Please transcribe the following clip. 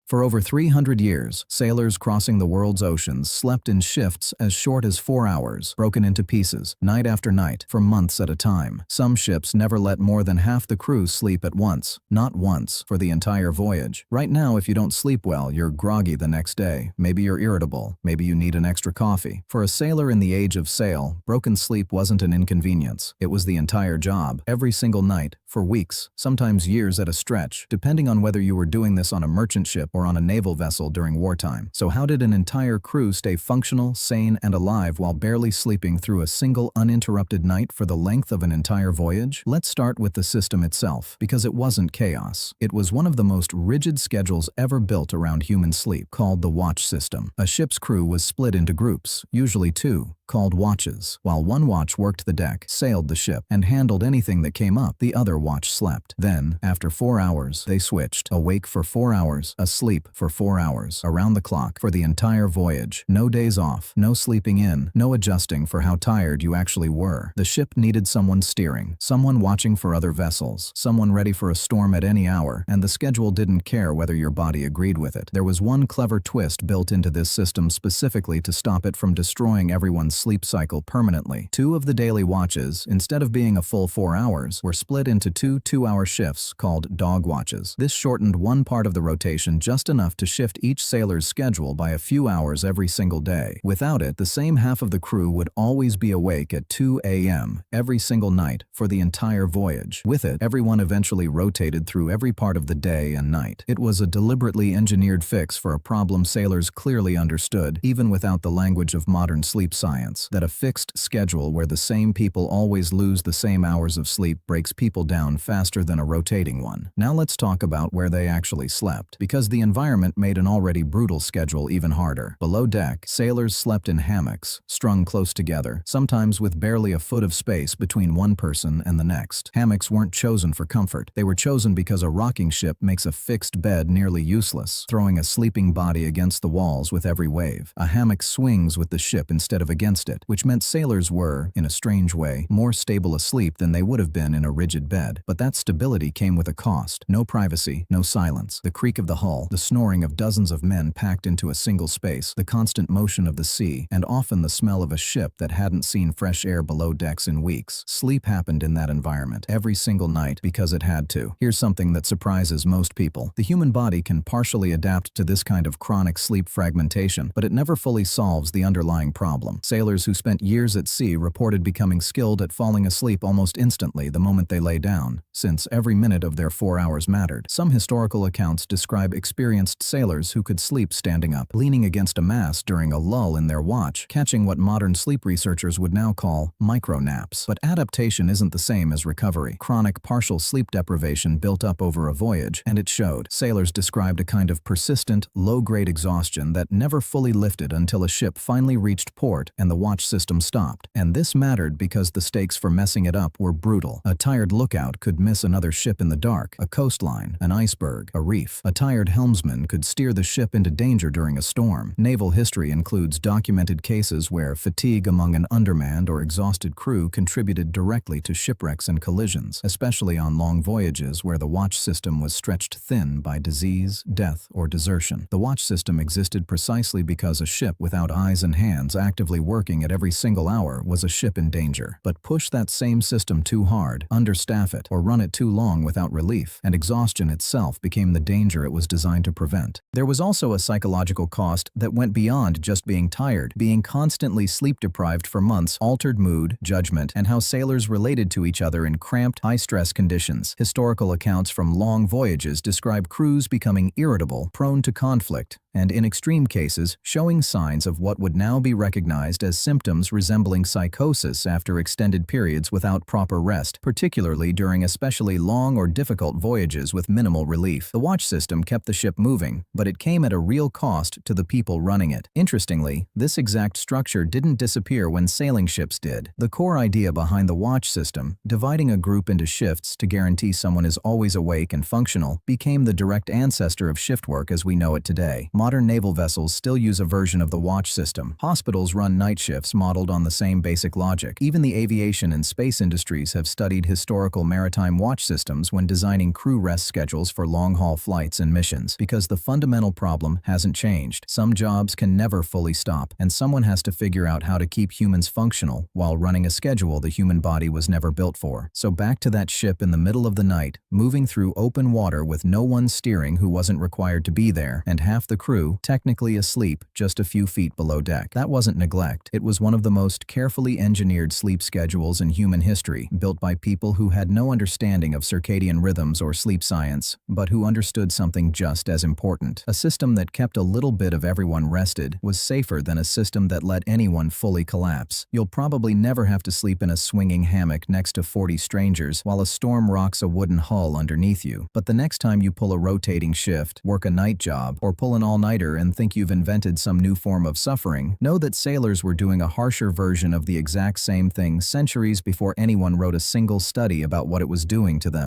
For over 300 years, sailors crossing the world's oceans slept in shifts as short as 4 hours, broken into pieces, night after night, for months at a time. Some ships never let more than half the crew sleep at once, not once, for the entire voyage. Right now, if you don't sleep well, you're groggy the next day. Maybe you're irritable. Maybe you need an extra coffee. For a sailor in the age of sail, broken sleep wasn't an inconvenience. It was the entire job, every single night, for weeks, sometimes years at a stretch, depending on whether you were doing this on a merchant ship or on a naval vessel during wartime. So how did an entire crew stay functional, sane, and alive while barely sleeping through a single uninterrupted night for the length of an entire voyage? Let's start with the system itself, because it wasn't chaos. It was one of the most rigid schedules ever built around human sleep, called the watch system. A ship's crew was split into groups, usually two, called watches. While one watch worked the deck, sailed the ship, and handled anything that came up, the other watch slept. Then, after 4 hours, they switched. Awake for 4 hours, asleep for 4 hours, around the clock, for the entire voyage. No days off, no sleeping in, no adjusting for how tired you actually were. The ship needed someone steering, someone watching for other vessels, someone ready for a storm at any hour, and the schedule didn't care whether your body agreed with it. There was one clever twist built into this system specifically to stop it from destroying everyone's sleep cycle permanently. 2 of the daily watches, instead of being a full 4 hours, were split into 2 two-hour shifts called dog watches. This shortened one part of the rotation just enough to shift each sailor's schedule by a few hours every single day. Without it, the same half of the crew would always be awake at 2 a.m. every single night for the entire voyage. With it, everyone eventually rotated through every part of the day and night. It was a deliberately engineered fix for a problem sailors clearly understood, even without the language of modern sleep science. That a fixed schedule where the same people always lose the same hours of sleep breaks people down faster than a rotating one. Now let's talk about where they actually slept, because the environment made an already brutal schedule even harder. Below deck, sailors slept in hammocks, strung close together, sometimes with barely a foot of space between one person and the next. Hammocks weren't chosen for comfort. They were chosen because a rocking ship makes a fixed bed nearly useless, throwing a sleeping body against the walls with every wave. A hammock swings with the ship instead of against it, which meant sailors were, in a strange way, more stable asleep than they would have been in a rigid bed. But that stability came with a cost. No privacy, no silence. The creak of the hull, the snoring of dozens of men packed into a single space, the constant motion of the sea, and often the smell of a ship that hadn't seen fresh air below decks in weeks. Sleep happened in that environment, every single night, because it had to. Here's something that surprises most people. The human body can partially adapt to this kind of chronic sleep fragmentation, but it never fully solves the underlying problem. Sailors who spent years at sea reported becoming skilled at falling asleep almost instantly the moment they lay down, since every minute of their 4 hours mattered. Some historical accounts describe experienced sailors who could sleep standing up, leaning against a mast during a lull in their watch, catching what modern sleep researchers would now call micro-naps. But adaptation isn't the same as recovery. Chronic partial sleep deprivation built up over a voyage, and it showed. Sailors described a kind of persistent, low-grade exhaustion that never fully lifted until a ship finally reached port and the watch system stopped. And this mattered because the stakes for messing it up were brutal. A tired lookout could miss another ship in the dark, a coastline, an iceberg, a reef. A tired helmsman could steer the ship into danger during a storm. Naval history includes documented cases where fatigue among an undermanned or exhausted crew contributed directly to shipwrecks and collisions, especially on long voyages where the watch system was stretched thin by disease, death, or desertion. The watch system existed precisely because a ship without eyes and hands actively working at every single hour was a ship in danger. But push that same system too hard, understaff it, or run it too long without relief, and exhaustion itself became the danger it was designed to prevent. There was also a psychological cost that went beyond just being tired. Being constantly sleep-deprived for months altered mood, judgment, and how sailors related to each other in cramped, high-stress conditions. Historical accounts from long voyages describe crews becoming irritable, prone to conflict, and in extreme cases, showing signs of what would now be recognized as symptoms resembling psychosis after extended periods without proper rest, particularly during especially long or difficult voyages with minimal relief. The watch system kept the ship moving, but it came at a real cost to the people running it. Interestingly, this exact structure didn't disappear when sailing ships did. The core idea behind the watch system, dividing a group into shifts to guarantee someone is always awake and functional, became the direct ancestor of shift work as we know it today. Modern naval vessels still use a version of the watch system. Hospitals run night shifts modeled on the same basic logic. Even the aviation and space industries have studied historical maritime watch systems when designing crew rest schedules for long-haul flights and missions, because the fundamental problem hasn't changed. Some jobs can never fully stop, and someone has to figure out how to keep humans functional while running a schedule the human body was never built for. So back to that ship in the middle of the night, moving through open water with no one steering who wasn't required to be there, and half the crew technically asleep just a few feet below deck. That wasn't neglect. It was one of the most carefully engineered sleep schedules in human history, built by people who had no understanding of circadian rhythms or sleep science, but who understood something just as important. A system that kept a little bit of everyone rested was safer than a system that let anyone fully collapse. You'll probably never have to sleep in a swinging hammock next to 40 strangers while a storm rocks a wooden hull underneath you. But the next time you pull a rotating shift, work a night job, or pull an all-nighter and think you've invented some new form of suffering, know that sailors were doing a harsher version of the exact same thing centuries before anyone wrote a single study about what it was doing to them.